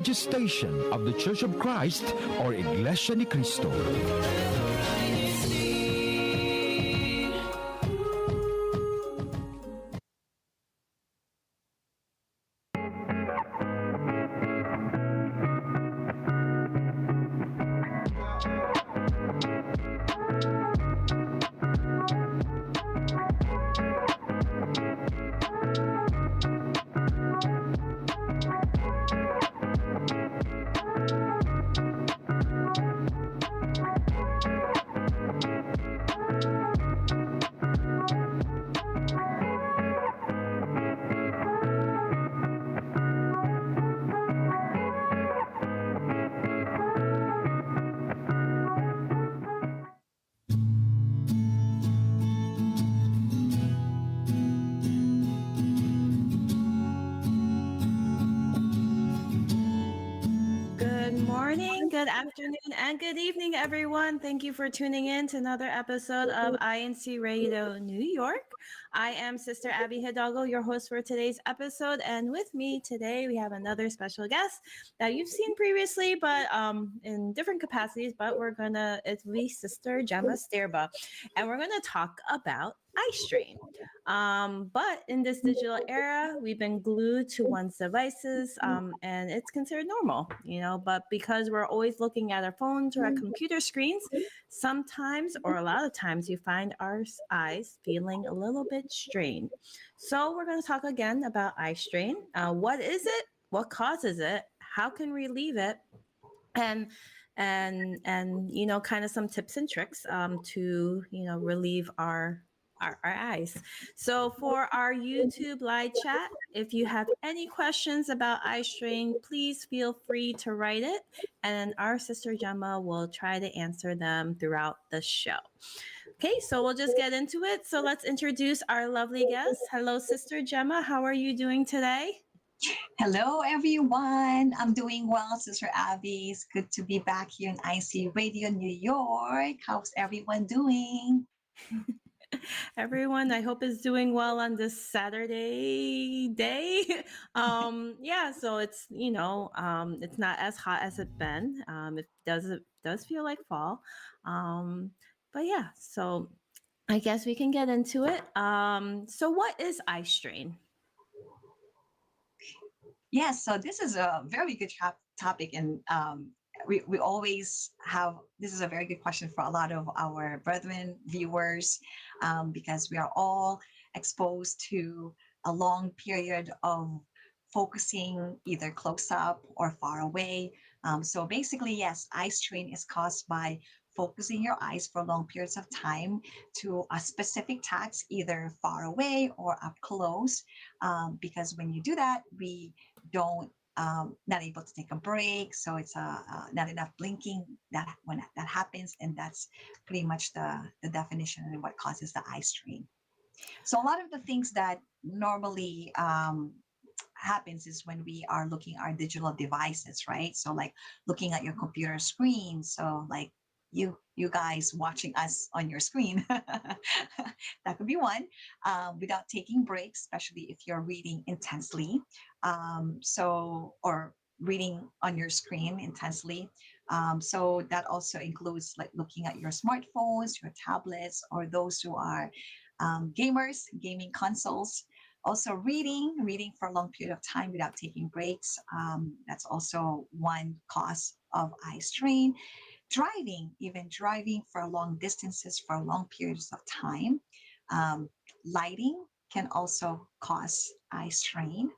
Station of the Church of Christ or Iglesia ni Cristo. Good afternoon and good evening, everyone. Thank you for tuning in to another episode of INCRadio New York. I am Sister Abby Hidalgo, your host for today's episode. And with me today, we have another special guest that you've seen previously, but in different capacities. But it's Sister Gemma Sterba. And we're going to talk about eye strain. But in this digital era, we've been glued to one's devices, and it's considered normal, but because we're always looking at our phones or our computer screens, sometimes or a lot of times you find our eyes feeling a little bit strained. So we're going to talk again about eye strain. What is it? What causes it? How can we relieve it? And kind of some tips and tricks to relieve our eyes. So for our YouTube live chat, if you have any questions about eye strain, please feel free to write it, and our sister Gemma will try to answer them throughout the show. Okay, so we'll just get into it. So let's introduce our lovely guest. Hello, Sister Gemma. How are you doing today? Hello, everyone. I'm doing well, Sister Abby. It's good to be back here in INCradio New York. How's everyone doing? Everyone, I hope is doing well on this Saturday day. So it's it's not as hot as it's been. It does feel like fall. But yeah, so I guess we can get into it. So what is eye strain? Yes, so this is a very good topic, and we always have this is a very good question for a lot of our brethren viewers, because we are all exposed to a long period of focusing either close up or far away. So basically, yes, eye strain is caused by focusing your eyes for long periods of time to a specific task, either far away or up close. Because when you do that, we don't not able to take a break, so it's not enough blinking that when that happens, and that's pretty much the definition and what causes the eye strain. So a lot of the things that normally happens is when we are looking at our digital devices, right? So like looking at your computer screen, so like you guys watching us on your screen. That could be one, without taking breaks, especially if you're reading intensely, or reading on your screen intensely. So that also includes like looking at your smartphones, your tablets, or those who are gamers, gaming consoles. Also reading for a long period of time without taking breaks. That's also one cause of eye strain. Even driving for long distances for long periods of time. Lighting can also cause eye strain.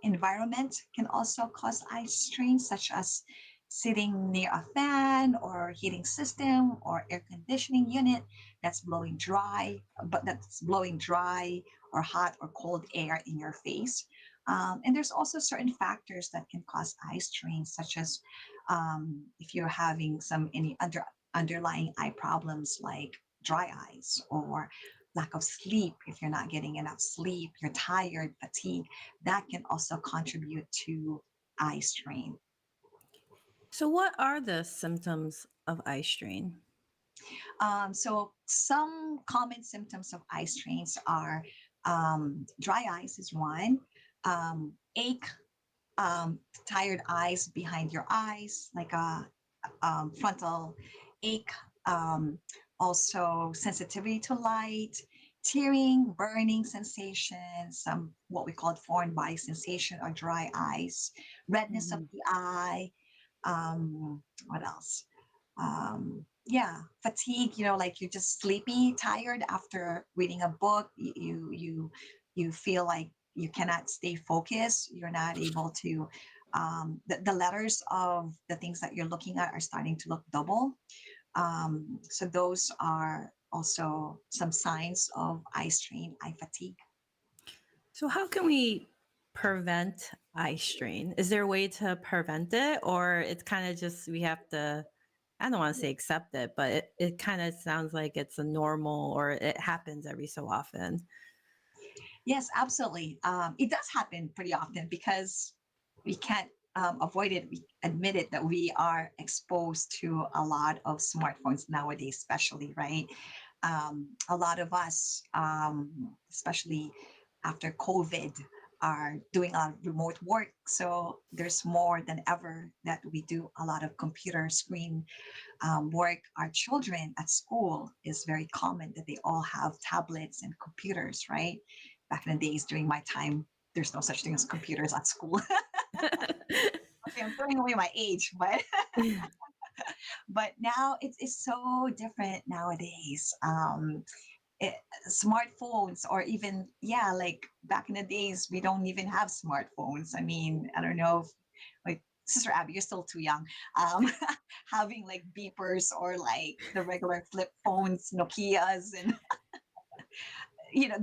Environment can also cause eye strain, such as sitting near a fan or heating system or air conditioning unit that's blowing dry or hot or cold air in your face. And there's also certain factors that can cause eye strain, such as if you're having any underlying eye problems like dry eyes or lack of sleep. If you're not getting enough sleep, you're tired, fatigue, that can also contribute to eye strain. So what are the symptoms of eye strain? So some common symptoms of eye strains are dry eyes is one, ache tired eyes behind your eyes, like a frontal ache, um, also sensitivity to light, tearing, burning sensations, some what we call foreign body sensation or dry eyes, redness of Mhm. the eye. What else? Yeah, fatigue. Like you're just sleepy, tired after reading a book. You feel like you cannot stay focused. You're not able to. The letters of the things that you're looking at are starting to look double. So those are also some signs of eye strain, eye fatigue. So how can we prevent eye strain? Is there a way to prevent it, or it's kind of just we have to, I don't want to say accept it, but it kind of sounds like it's a normal or it happens every so often. Yes, absolutely. It does happen pretty often because we can't avoid it. We admit it that we are exposed to a lot of smartphones nowadays, especially, right? A lot of us, especially after COVID, are doing a remote work. So there's more than ever that we do a lot of computer screen work. Our children at school is very common that they all have tablets and computers, right? Back in the days during my time, there's no such thing as computers at school. Okay, I'm throwing away my age, but now it's so different nowadays. It, Smartphones, or even, yeah, like back in the days, we don't even have smartphones. I mean, I don't know if, like, Sister Abby, you're still too young. um Having like beepers or like the regular flip phones, Nokias, and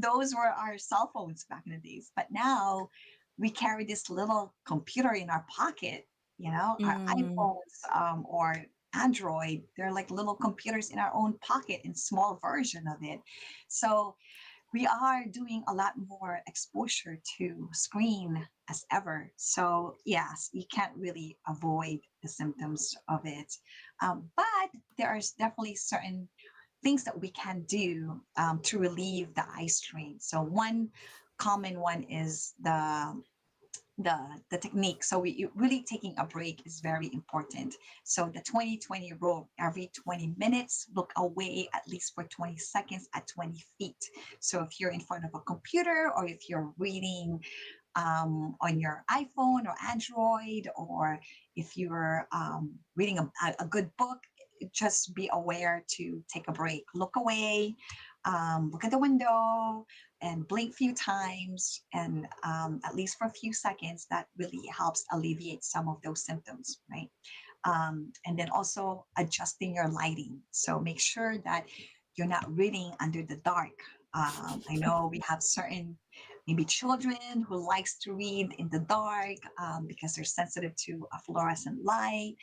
those were our cell phones back in the days. But now we carry this little computer in our pocket, our Mm. iPhones, or Android. They're like little computers in our own pocket, in small version of it. So we are doing a lot more exposure to screen as ever. So yes, you can't really avoid the symptoms of it. But there are definitely certain things that we can do to relieve the eye strain. So one common one is the the technique. So really taking a break is very important. So the 20-20 rule: every 20 minutes, look away at least for 20 seconds at 20 feet. So if you're in front of a computer, or if you're reading on your iPhone or Android, or if you're reading a good book, just be aware to take a break. Look away, look at the window, and blink a few times, and at least for a few seconds. That really helps alleviate some of those symptoms, right? And then also adjusting your lighting. So make sure that you're not reading under the dark. I know we have certain, maybe children who likes to read in the dark because they're sensitive to a fluorescent light,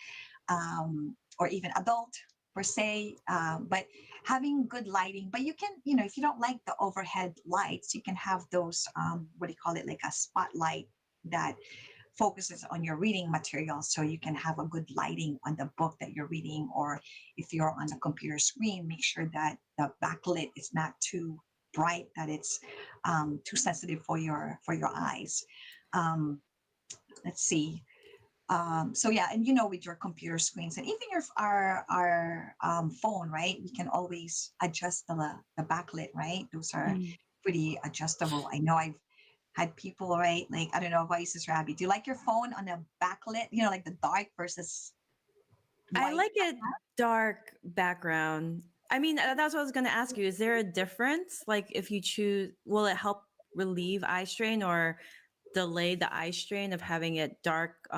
or even adult per se. But having good lighting, but you can, if you don't like the overhead lights, you can have those, what do you call it, like a spotlight that focuses on your reading material, so you can have a good lighting on the book that you're reading. Or if you're on a computer screen, make sure that the backlit is not too bright, that it's too sensitive for your eyes. um, let's see. So yeah, and with your computer screens, and even our phone, right? We can always adjust the backlit, right? Those are Mm. pretty adjustable. I know I've had people, right? Like, I don't know about you, Sister Abby. Do you like your phone on a backlit? Like the dark versus I white? like it dark background. I mean, that's what I was going to ask you. Is there a difference? Like, if you choose, will it help relieve eye strain or delay the eye strain of having it dark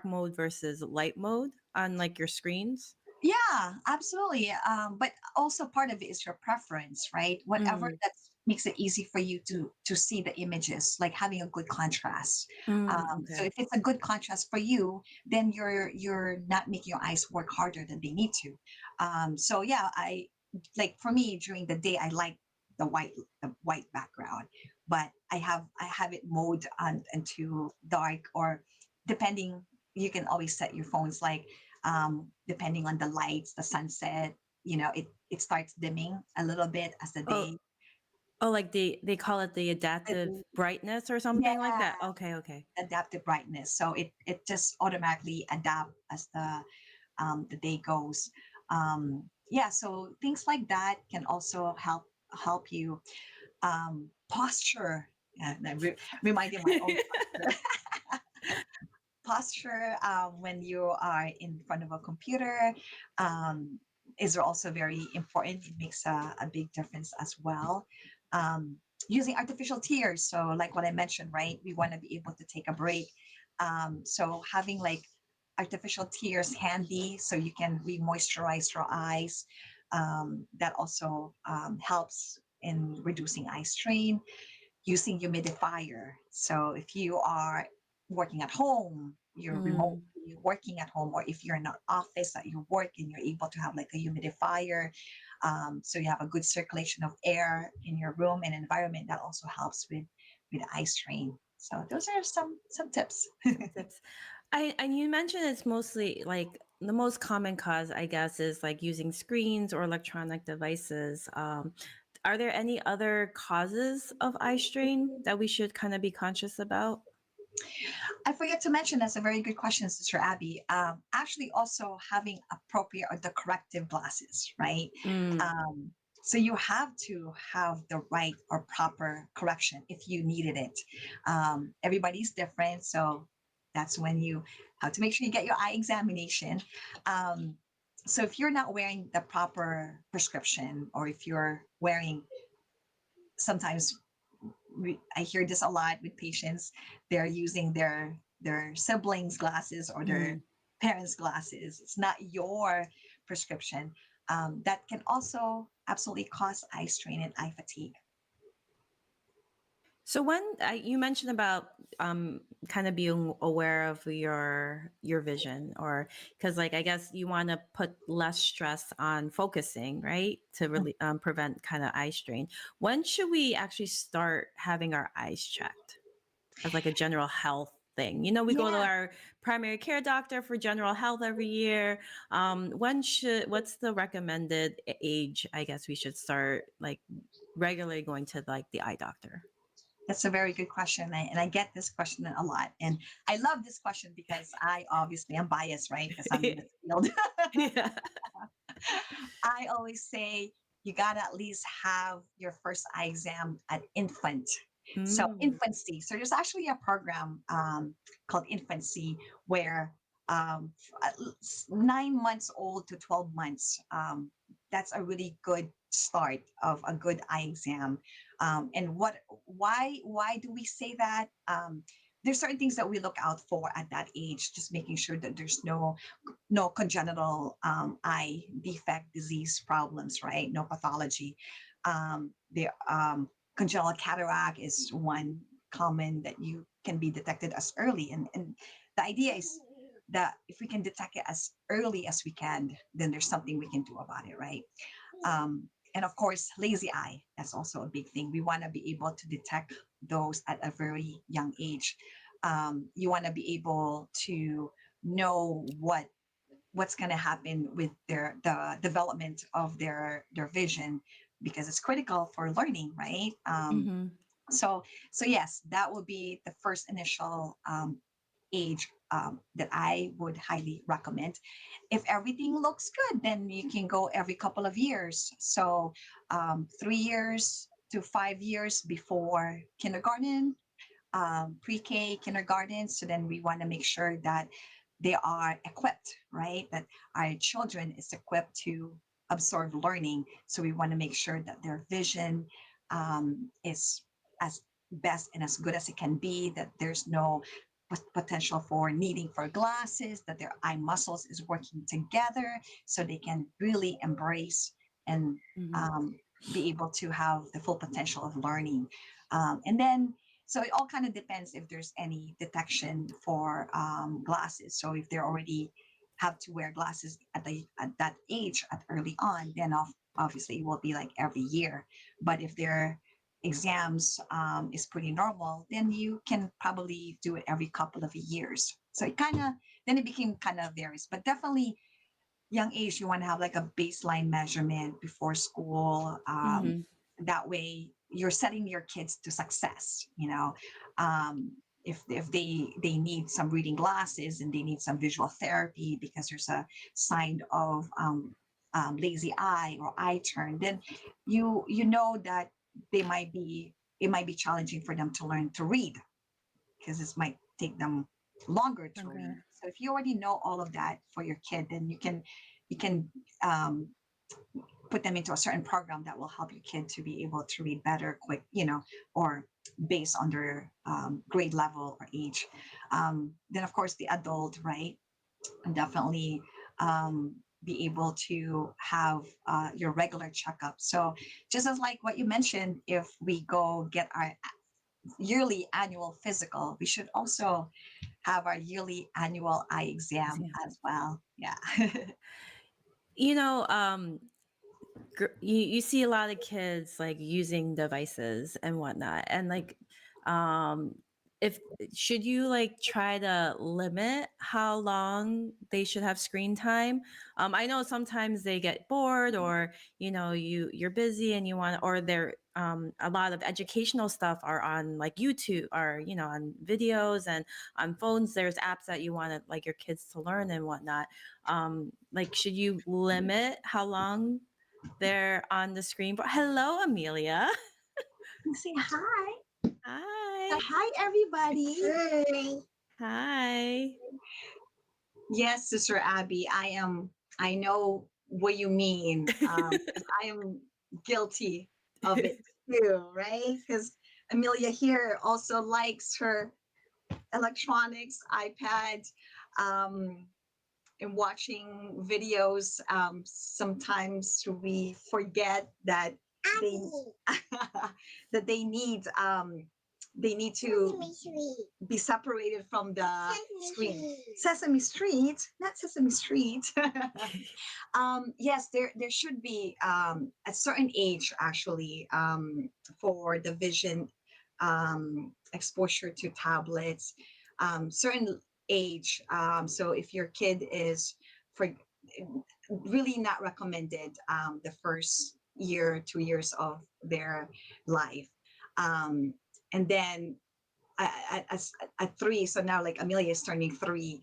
mode versus light mode on like your screens? Yeah, absolutely. But also part of it is your preference, right? Whatever Mm, that makes it easy for you to see the images, like having a good contrast. So okay. if it's a good contrast for you, then you're not making your eyes work harder than they need to. So yeah, I like, for me during the day, I like the white background, but I have it mode on into dark, or depending. You can always set your phones like, depending on the lights, the sunset, it starts dimming a little bit as the Oh, day. Oh, like they call it the adaptive The- brightness or something like yeah, that. Okay, okay. adaptive brightness. So it just automatically adapt as the day goes. Yeah, so things like that can also help you. Posture. Yeah, reminding my own posture. Posture when you are in front of a computer um, is also very important. It makes a big difference as well. Um, Using artificial tears. So, like what I mentioned, right? We want to be able to take a break. So, having like artificial tears handy so you can re-moisturize your eyes. That also helps in reducing eye strain. Using humidifier. So if you are working at home, you're remotely Mm. working at home, or if you're in an office that you work in, you're able to have like a humidifier. So you have a good circulation of air in your room and environment. That also helps with eye strain. So those are some tips. Some tips. I and you mentioned it's mostly like the most common cause, I guess, is like using screens or electronic devices. Are there any other causes of eye strain that we should kind of be conscious about? I forget to mention, that's a very good question, Sister Abby. Actually, also having appropriate or the corrective glasses, right? Mm. Um, so you have to have the right or proper correction if you needed it. Everybody's different, so that's when you have to make sure you get your eye examination. Um, so if you're not wearing the proper prescription, or if you're wearing sometimes I hear this a lot with patients. They're using their siblings' glasses or their Mm. parents' glasses. It's not your prescription. That can also absolutely cause eye strain and eye fatigue. So when you mentioned about kind of being aware of your vision, or because like I guess you want to put less stress on focusing, right, to really prevent kind of eye strain. When should we actually start having our eyes checked as like a general health thing? You know, we go to Yeah, our primary care doctor for general health every year. What's the recommended age? I guess we should start like regularly going to like the eye doctor. that's a very good question. And I get this question a lot. And I love this question because I obviously am biased, right? Because I'm in the field. Yeah. I always say you got to at least have your first eye exam at infant. So Mm. infancy. So there's actually a program called infancy where 9 months old to 12 months. That's a really good start of a good eye exam. And why do we say that? There's certain things that we look out for at that age, just making sure that there's no congenital eye defect, disease problems, right? No pathology. The congenital cataract is one common that you can be detected as early, and the idea is that if we can detect it as early as we can, then there's something we can do about it, right? And of course, lazy eye, that's also a big thing. We want to be able to detect those at a very young age. You want to be able to know what's going to happen with the development of their vision, because it's critical for learning, right? Mm-hmm. So yes, that would be the first initial age that I would highly recommend. If everything looks good, then you can go every couple of years. So 3 years to 5 years before kindergarten, pre-K, kindergarten. So then we want to make sure that they are equipped, right? That our children is equipped to absorb learning. So we want to make sure that their vision is as best and as good as it can be, that there's no potential for needing for glasses, that their eye muscles is working together so they can really embrace and Mm-hmm. um, be able to have the full potential of learning. And then so it all kind of depends if there's any detection for glasses. So if they're already have to wear glasses at that age at early on, then obviously it will be like every year. But if their exams is pretty normal, then you can probably do it every couple of years. So it kind of then it became kind of varies, but definitely young age you want to have like a baseline measurement before school. Mm-hmm. That way you're setting your kids to success. If they need some reading glasses and they need some visual therapy because there's a sign of lazy eye or eye turn, then you know that they might be it might be challenging for them to learn to read because this might take them longer to read. Okay. So if you already know all of that for your kid, then you can um, put them into a certain program that will help your kid to be able to read better, quick, or based on their grade level or age. Then of course the adult, right? Definitely be able to have your regular checkup. So just as like what you mentioned, if we go get our yearly annual physical, we should also have our yearly annual eye exam Yeah. as well. Yeah. You know, you see a lot of kids like using devices and whatnot, and like um if should you like try to limit how long they should have screen time? I know sometimes they get bored, or you're busy and you want, or they're a lot of educational stuff are on like YouTube, or on videos, and on phones there's apps that you want like your kids to learn and whatnot. Like, should you limit how long they're on the screen? But hello, Amelia. Say hi. Hi. Hi, everybody. Hi. Hi. Yes, Sister Abby, I know what you mean. 'Cause I am guilty of it too, right? Because Amelia here also likes her electronics, iPad, um, and watching videos. Sometimes we forget that they that they need to be separated from the screen. Sesame Street, not Sesame Street. Yes, there should be a certain age actually for the vision exposure to tablets. Certain age. So if your kid is for really not recommended the first year, 2 years of their life. Um, and then at 3, so now like Amelia is turning 3,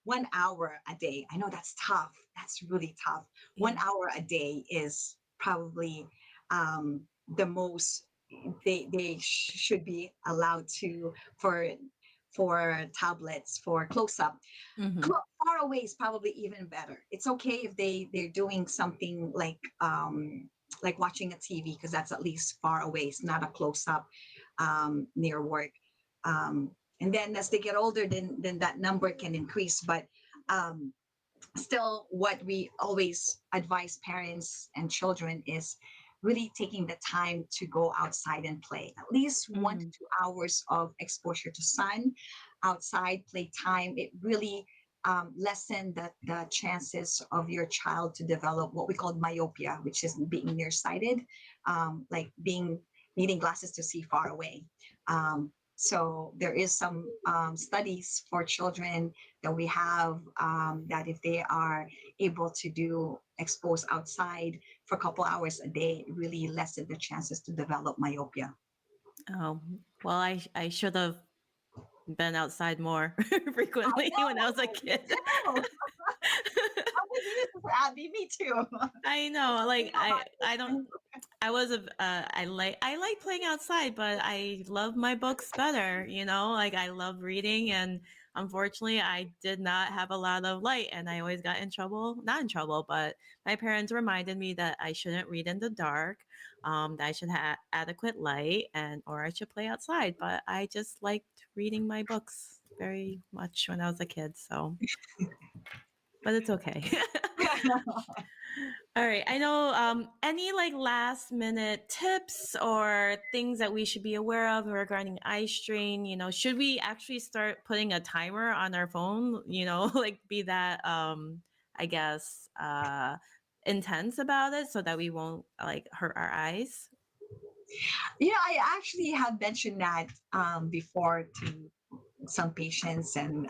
1 hour a day. I know that's tough. That's really tough. Yeah. 1 hour a day is probably the most they should be allowed to for tablets for close up. Mm-hmm. Far away is probably even better. It's okay if they're doing something like watching a TV, because that's at least far away. It's not a close up near work. And then as they get older, then that number can increase. But um, still, what we always advise parents and children is really taking the time to go outside and play. At least 1 to 2 hours of exposure to sun, outside play time. It really lessen the chances of your child to develop what we call myopia, which is being nearsighted, like being needing glasses to see far away. So there is some studies for children that we have that if they are able to do expose outside for a couple hours a day, it really lessen the chances to develop myopia. Oh, well, I should have been outside more I frequently when I was a know, me kid. too. I'm with you, Sister Abby. Me too. I know, like How about I don't you? I was a I like playing outside, but I love my books better, like I love reading, and unfortunately I did not have a lot of light, and I always got in trouble, not in trouble, but my parents reminded me that I shouldn't read in the dark, that I should have adequate light, and or I should play outside, but I just liked reading my books very much when I was a kid, so but it's okay. All right. I know any like last minute tips or things that we should be aware of regarding eye strain, should we actually start putting a timer on our phone, like be that I guess intense about it so that we won't like hurt our eyes? I actually have mentioned that before to some patients, and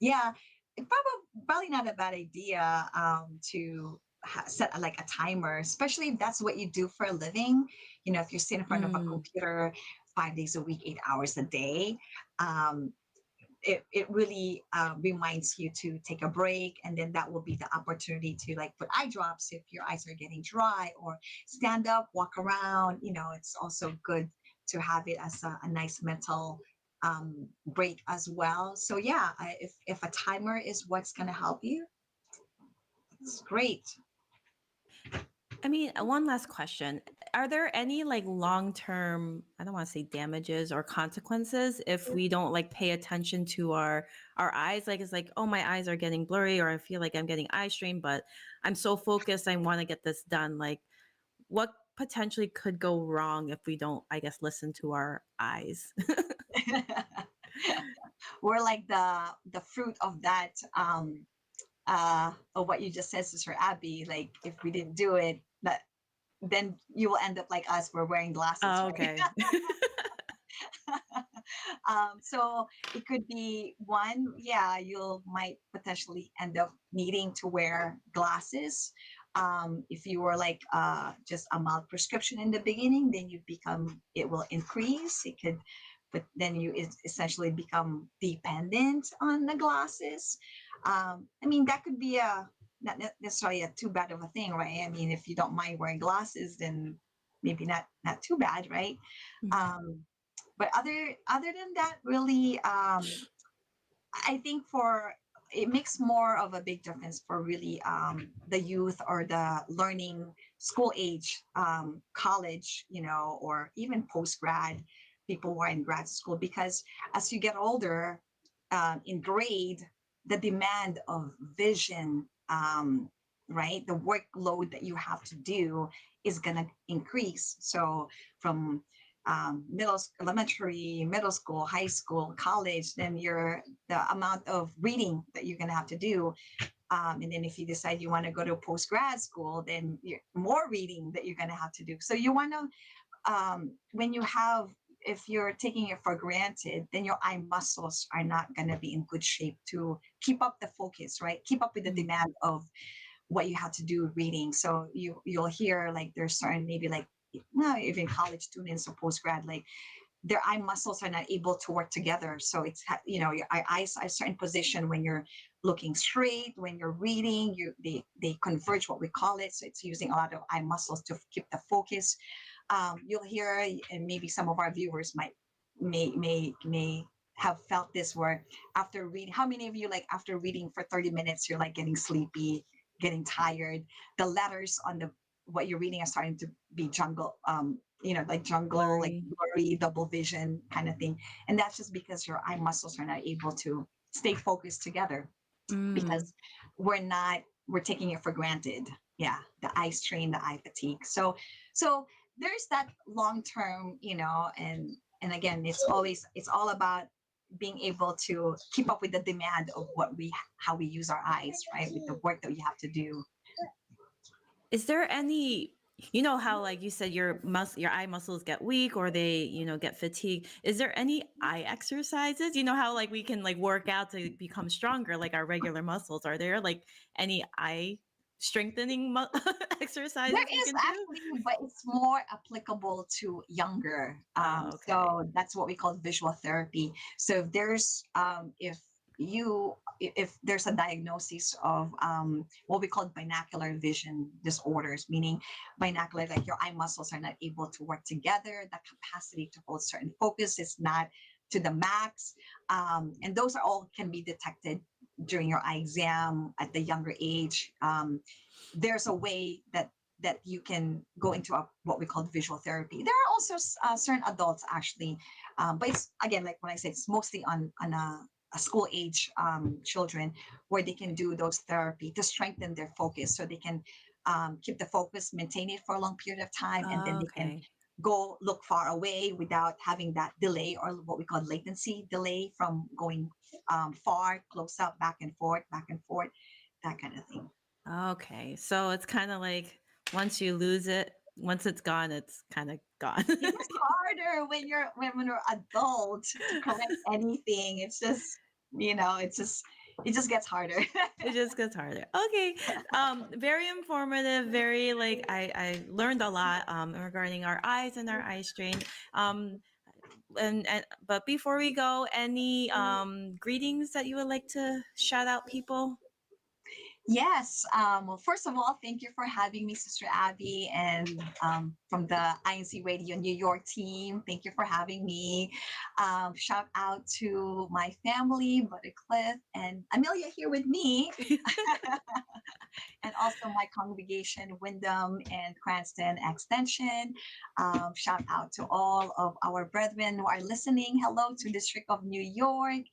yeah, it probably not a bad idea to set like a timer, especially if that's what you do for a living. You know, if you're sitting in front of a Mm. computer 5 days a week, 8 hours a day, um, it really reminds you to take a break, and then that will be the opportunity to like put eye drops if your eyes are getting dry, or stand up, walk around. You know, it's also good to have it as a nice mental break as well. So yeah, if a timer is what's going to help you, it's great. I mean, one last question. Are there any like long-term, I don't want to say damages or consequences if we don't like pay attention to our eyes? Like it's like, oh, my eyes are getting blurry or I feel like I'm getting eye strain, but I'm so focused, I want to get this done. Like what potentially could go wrong if we don't, I guess, listen to our eyes? We're like the fruit of that of what you just said, Sister Abby. Like if we didn't do it, that then you will end up like us. We're wearing glasses, Oh, right? okay. So it could be one, yeah, you might potentially end up needing to wear glasses. If you were like just a mild prescription in the beginning, then you become, it will increase. It could, but then you essentially become dependent on the glasses. I mean, that could be a not necessarily a too bad of a thing, right? I mean, if you don't mind wearing glasses, then maybe not too bad, right? Mhm. Um, but other than that, really, I think for it makes more of a big difference for really the youth or the learning school age, college, you know, or even post grad people who are in grad school, because as you get older, in grade, the demand of vision, right, the workload that you have to do is gonna increase. So from elementary, middle school, high school, college, then the amount of reading that you're going to have to do. And then if you decide you want to go to post grad school, then more reading that you're going to have to do. So you want to, when you have, if you're taking it for granted, then your eye muscles are not going to be in good shape to keep up the focus, right? Keep up with the Mhm. demand of what you have to do reading. So you'll hear like there's certain maybe like no, even college students or post grad, like their eye muscles are not able to work together. So it's you know your eyes are a certain position when you're looking straight, when you're reading, they converge, what we call it. So it's using a lot of eye muscles to keep the focus. You'll hear, and maybe some of our viewers may have felt this, where after reading, how many of you like after reading for 30 minutes you're like getting sleepy, getting tired, the letters on the what you're reading are starting to be jungle, you know, like jungle, like Blurry. blurry, double vision kind of thing. And that's just because your eye muscles are not able to stay focused together, Mm. because we're taking it for granted. Yeah, the eye strain, the eye fatigue. So there's that long term, you know, and again, it's all about being able to keep up with the demand of how we use our eyes, right? With the work that we have to do. Is there any, you know how like you said your eye muscles get weak or they, get fatigued. Is there any eye exercises? You know how like we can like work out to become stronger like our regular muscles. Are there like any eye strengthening There exercises we is can do? actually, but it's more applicable to younger. Oh, okay. So that's what we call visual therapy. So if there's a diagnosis of what we call binocular vision disorders, meaning binocular, like your eye muscles are not able to work together, the capacity to hold certain focus is not to the max, and those are all can be detected during your eye exam at the younger age. There's a way that you can go into what we call visual therapy. There are also certain adults actually, but it's again like when I say it's mostly on a school age children, where they can do those therapy to strengthen their focus, so they can keep the focus, maintain it for a long period of time, and then Oh, they can okay. go look far away without having that delay, or what we call latency delay, from going far, close up, back and forth, that kind of thing. Okay. So it's kind of like once you lose it, once it's gone, it's kind of gone. It is harder when you're adult to correct anything. It's just, you know, it's just it just gets harder. It just gets harder. Okay. Very informative, very like I learned a lot regarding our eyes and our eye strain. Um and but before we go, any greetings that you would like to shout out people? Yes. Well, first of all, thank you for having me, Sister Abby, and from the INC Radio New York team. Thank you for having me. Shout out to my family, Brother Cliff and Amelia here with me, and also my congregation, Wyndham and Cranston Extension. Shout out to all of our brethren who are listening. Hello to District of New York.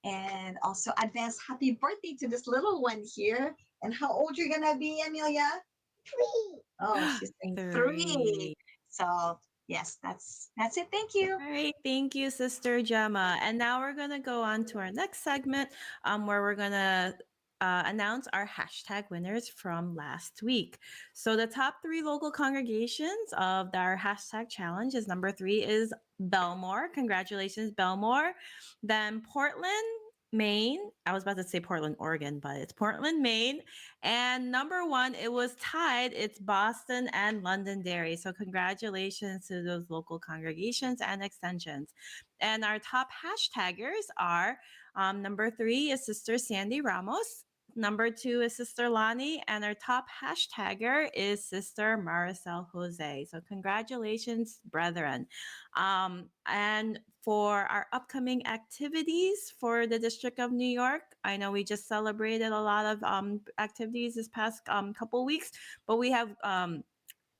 And also advance happy birthday to this little one here. And how old you're gonna be, Amelia? 3. Oh, she's saying 3. 3. So yes, that's it. Thank you. All right, thank you, Sister Gemma. And now we're gonna go on to our next segment, where we're gonna announce our hashtag winners from last week. So the top 3 local congregations of our hashtag challenge is number 3 is Belmore. Congratulations, Belmore. Then Portland, Maine. I was about to say Portland, Oregon, but it's Portland, Maine. And number 1, it was tied. It's Boston and Londonderry. So congratulations to those local congregations and extensions. And our top hashtaggers are number 3 is Sister Sandy Ramos. Number 2 is Sister Lonnie, and our top hashtagger is Sister Maricel Jose. So congratulations, brethren. And for our upcoming activities for the District of New York, I know we just celebrated a lot of activities this past couple weeks, but we have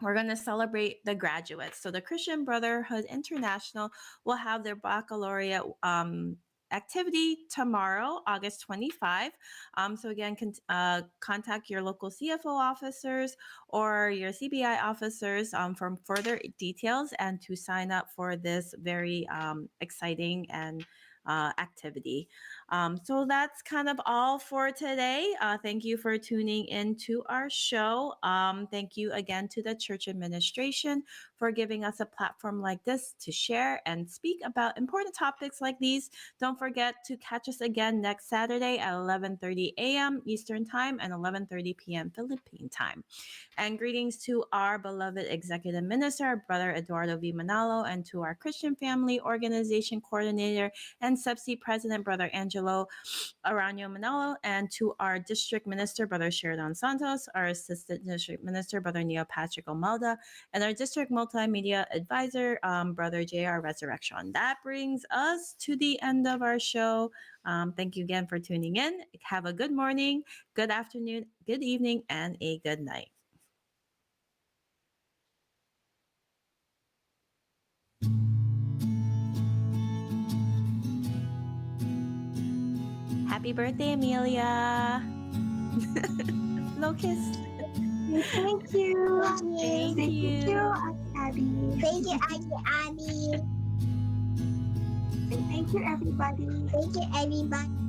we're going to celebrate the graduates. So the Christian Brotherhood International will have their baccalaureate activity tomorrow, August 25. So again, contact your local CFO officers or your CBI officers for further details and to sign up for this very exciting and activity. So that's kind of all for today. Thank you for tuning in to our show. Thank you again to the church administration for giving us a platform like this to share and speak about important topics like these. Don't forget to catch us again next Saturday at 11:30 a.m. Eastern Time and 11:30 p.m. Philippine Time. And greetings to our beloved Executive Minister, Brother Eduardo V. Manalo, and to our Christian Family Organization Coordinator and Subsea President, Brother Angelo Arano Manalo, and to our District Minister, Brother Sheridan Santos, our Assistant District Minister, Brother Neil Patrick Omalda, and our District Multimedia Advisor, Brother J.R. Resurrection. That brings us to the end of our show. Thank you again for tuning in. Have a good morning, good afternoon, good evening, and a good night. Happy birthday, Amelia. No kiss. Thank you. Thank you. Abby. Thank you, Auntie Abby. Thank you, everybody. Thank you, everybody.